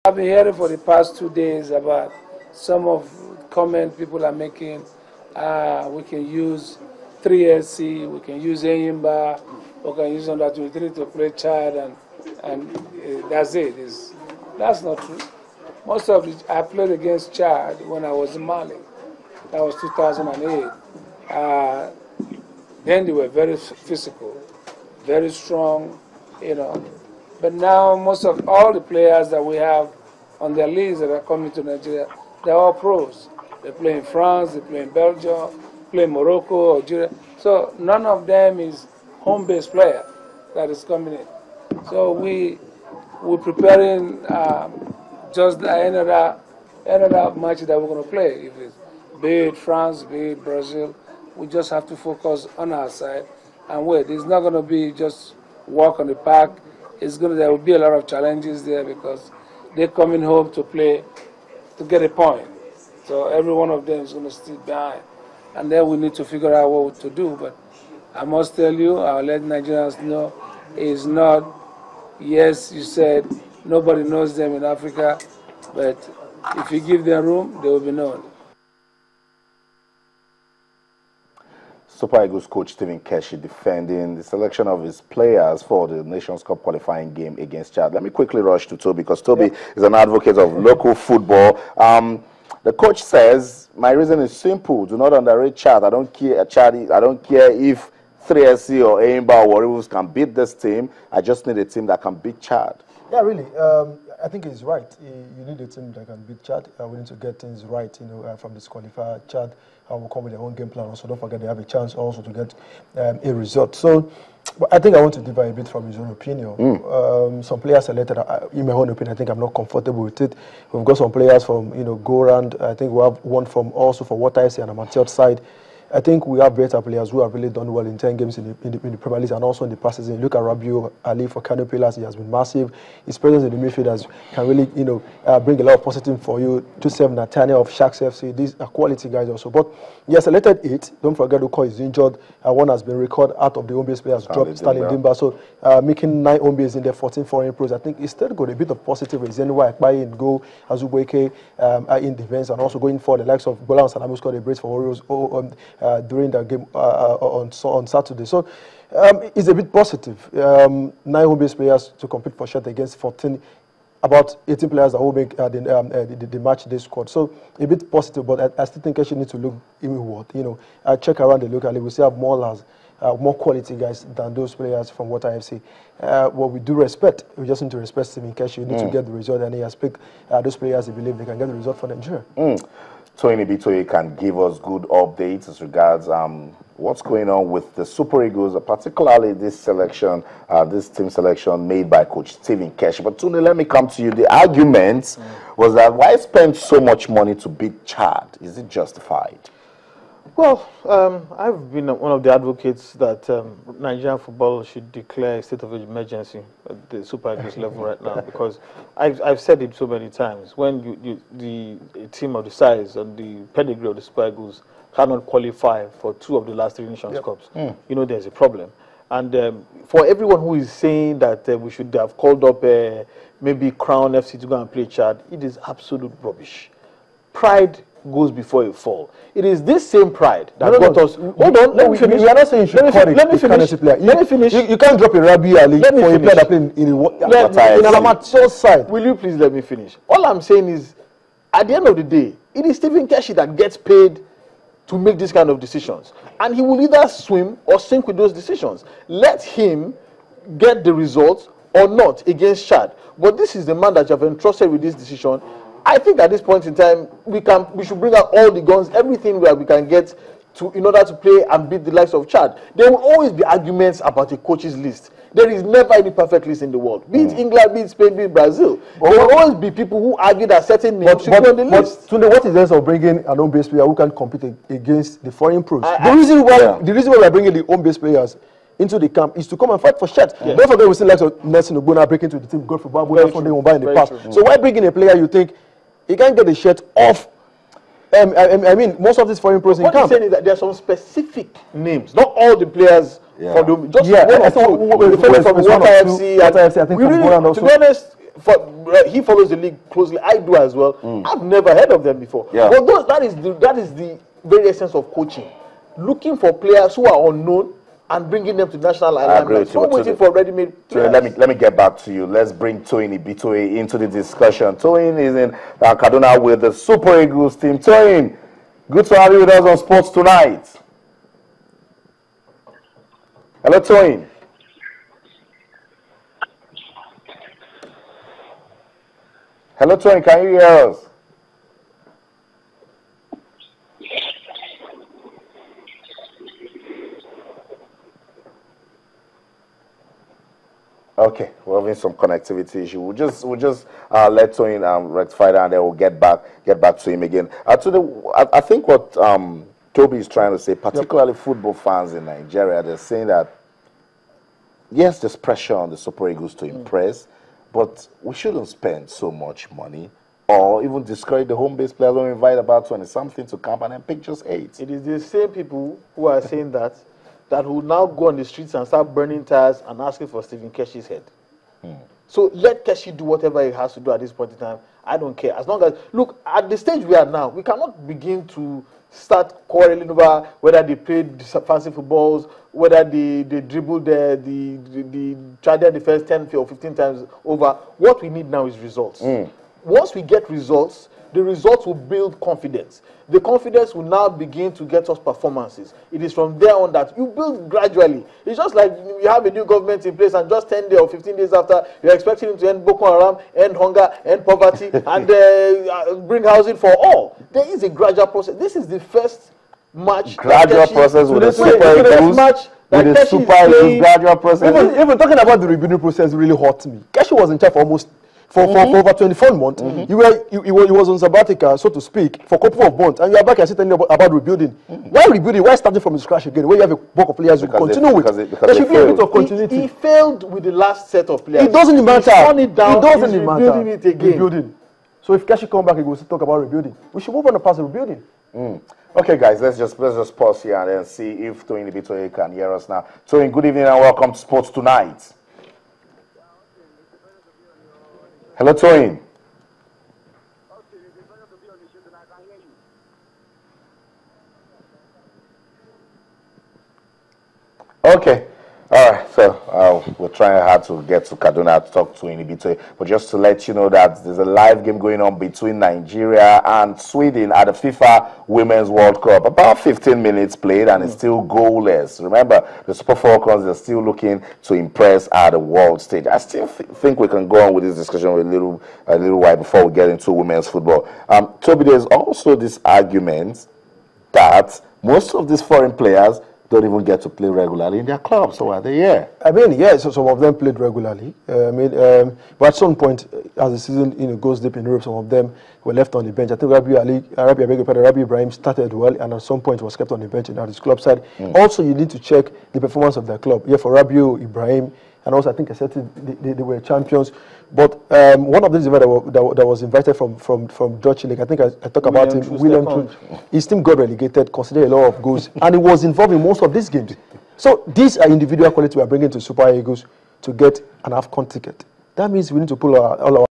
I've been hearing for the past 2 days about some of comments people are making. We can use 3SC, we can use Enyimba, we can use under 23 to play Chad, and that's it. That's not true. Most of it, I played against Chad when I was in Mali. That was 2008. Then they were very physical, very strong, But now most of all the players that we have on their leagues that are coming to Nigeria, they're all pros. They play in France, they play in Belgium, play in Morocco, Algeria. So none of them is home-based player that is coming in. So we're preparing just another match that we're going to play. If it's be it France, be it Brazil, we just have to focus on our side and wait. It's not going to be just walk on the park. There will be a lot of challenges there because they're coming home to play to get a point. So every one of them is going to sit behind. And then we need to figure out what to do. But I must tell you, I'll let Nigerians know, it's not, yes, you said nobody knows them in Africa, but if you give them room, they will be known. Super Eagles coach Stephen Keshi defending the selection of his players for the Nations Cup qualifying game against Chad. Let me quickly rush to Toby because Toby is an advocate of local football. The coach says, my reason is simple. Do not underrate Chad. I don't care, I don't care if 3SC or Enyimba or Warriors can beat this team. I just need a team that can beat Chad. Yeah, really. I think he's right. You need a team that can beat Chad. We need to get things right, from this qualifier. Chad will come with their own game plan. Also, don't forget they have a chance also to get a result. So, but I think I want to differ a bit from his own opinion. Some players selected, in my own opinion, I think I'm not comfortable with it. We've got some players from, go around. I think we have one from also for what I say on the amateur side. I think we have better players who have really done well in 10 games in the Premier League and also in the past season. Look at Rabiu Ali for Kano Pillars. He has been massive. His presence in the midfield can really, bring a lot of positive for you. Joseph Natania of Sharks FC. These are quality guys also. But he has selected 8. Don't forget Uko is injured. One has been recorded out of the home base players. Dropped Stanley Dimba. So making 9 home base in there, 14 foreign pros. I think it's still got a bit of positive reason why Akpai in goal, Azubuike in defense, and also going for the likes of Bola and Salamu scored a brace for Warriors during the game on Saturday. So it's a bit positive. 9 home-based players to compete for shot against 14, about 18 players that will make the match day squad. So a bit positive, but I still think I should need to look inward. I check around the local league, we still have more quality guys than those players from what I see. What we do respect, we just need to respect Stephen Keshi. You need to get the result, and he has picked those players he believe they can get the result for Nigeria. Toyin Ibitoye can give us good updates as regards what's going on with the Super Eagles, particularly this selection, this team selection made by Coach Stephen Keshi. But Tony, let me come to you. The argument was that why spend so much money to beat Chad? Is it justified? Well, I've been one of the advocates that Nigerian football should declare a state of emergency at the Super Eagles level right now, because I've said it so many times. When a team of the size and the pedigree of the Super Eagles cannot qualify for 2 of the last 3 Nations Cups, there's a problem. And for everyone who is saying that we should have called up maybe Crown FC to go and play Chad, it is absolute rubbish. Pride goes before a fall. It is this same pride that got us. Hold on, let me finish. We are not saying you should call it. Let me finish. You can't drop a Rabi Ali for a player that playing in an amateur side. Will you please let me finish? All I'm saying is, at the end of the day, it is Stephen Keshi that gets paid to make these kind of decisions, and he will either swim or sink with those decisions. Let him get the results or not against Chad. But this is the man that you have entrusted with this decision. I think at this point in time, we should bring out all the guns, everything where we can get to in order to play and beat the likes of Chad. There will always be arguments about a coach's list. There is never any perfect list in the world. Be it England, be it Spain, be it Brazil. There will always be people who argue that certain names should be on the list. So what is the sense of bringing an home-based player who can compete against the foreign pros? The reason why we are bringing the home-based players into the camp is to come and fight for Chad. Don't forget we see like Nelson Ogbonna break into the team, go for Babu, that's what they will buy in the past. So why bringing a player you think he can't get the shirt off? I mean, most of these foreign pros in camp. What I'm saying is that there are some specific names, not all the players for the just one or two. From Water FC. I think To be honest, he follows the league closely. I do as well. I've never heard of them before. Yeah. But that is the very essence of coaching. Looking for players who are unknown and bringing them to national alignment. So waiting for ready-made players. Let me get back to you. Let's bring Toyin Ibitoye into the discussion. Toyin is in Kaduna with the Super Eagles team. Toyin, good to have you with us on Sports Tonight. Hello, Toyin. Hello, Toyin, can you hear us? Okay, we're having some connectivity issue. We'll just let Toyin rectify that, and then we'll get back to him again. I think what Toby is trying to say, particularly football fans in Nigeria, they're saying that yes, there's pressure on the Super Eagles to impress, but we shouldn't spend so much money or even discourage the home-based players when we invite about 20-something to camp and then pick just 8. It is the same people who are saying that will now go on the streets and start burning tires and asking for Stephen Keshi's head. So let Keshi do whatever he has to do at this point in time. I don't care. As long as, look, at the stage we are now, we cannot begin to start quarreling over whether they played fancy footballs, whether they dribbled the tried their defense 10 or 15 times over. What we need now is results. Once we get results, the results will build confidence. The confidence will now begin to get us performances. It is from there on that you build gradually. It's just like you have a new government in place and just 10 days or 15 days after, you're expecting to end Boko Haram, end hunger, end poverty, and bring housing for all. There is a gradual process. This is the first match. Gradual process with the Super Eagles. With the Super Eagles, gradual process. Even talking about the rebuilding process really hurt me. Keshi was in charge for almost for over 24 months. He was on sabbatical, so to speak, for a couple of months, and you are back and telling about rebuilding. Why rebuilding? Why starting from scratch again? Where you have a bulk of players you continue with? There should be a bit of continuity. He failed with the last set of players. It doesn't matter. It doesn't matter. Rebuilding it again. Rebuilding. So if Keshi come back, he will still talk about rebuilding. We should move on to past rebuilding. Okay, guys, let's just pause here and then see if Toyin Ibitoye can hear us now. Toyin, good evening and welcome to Sports Tonight. Hello, Toyin. Okay. All right, so we're trying hard to get to Kaduna to talk to Toyin Ibitoye, but just to let you know that there's a live game going on between Nigeria and Sweden at the FIFA Women's World Cup. About 15 minutes played and it's still goalless. Remember, the Super Falcons are still looking to impress at the world stage. I still think we can go on with this discussion a little while before we get into women's football. Toby, there's also this argument that most of these foreign players don't even get to play regularly in their clubs. So are they here? I mean, yes, so some of them played regularly. But at some point, as the season goes deep in Europe, some of them were left on the bench. I think Rabi Ibrahim started well, and at some point was kept on the bench at his club side. Also, you need to check the performance of their club. Yeah, for Rabi Ibrahim, and also I think I said they were champions. But one of these that was invited from Dutch League, I think I talked about him, William Troost. His team got relegated, considered a lot of goals, and he was involved in most of these games. So these are individual qualities we are bringing to Super Eagles to get an AFCON ticket. That means we need to pull all our